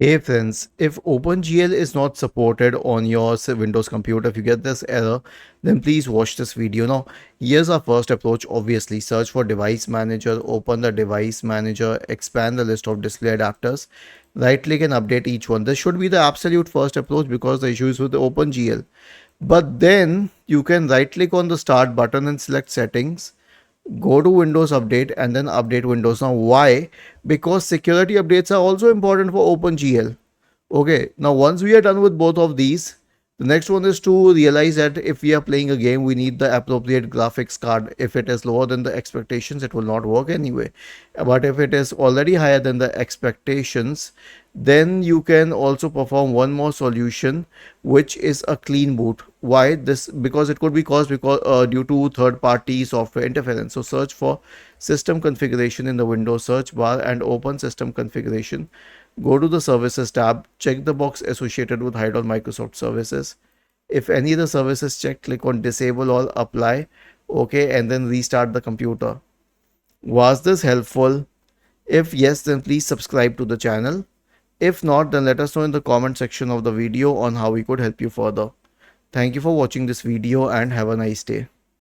Hey friends, if OpenGL is not supported on your Windows computer, if you get this error, then please watch this video. Now, here's our first approach. Obviously, search for Device Manager, open the Device Manager, expand the list of display adapters, right click and update each one. This should be the absolute first approach because the issue is with the OpenGL. But then you can right click on the start button and select settings, go to Windows Update and then update Windows. Now why? Because security updates are also important for OpenGL. Okay, now once we are done with both of these, the next one is to realize that if we are playing a game, we need the appropriate graphics card. If it is lower than the expectations, it will not work anyway. But if it is already higher than the expectations, then you can also perform one more solution, which is a clean boot. Why this? Because it could be caused due to third-party software interference. So search for system configuration in the Windows search bar and open system configuration. Go to the services tab, check the box associated with hide all Microsoft services. If any of the services checked, click on disable all, apply, okay, and then restart the computer. Was this helpful? If yes, then please subscribe to the channel. If not, then let us know in the comment section of the video on how we could help you further. Thank you for watching this video and have a nice day.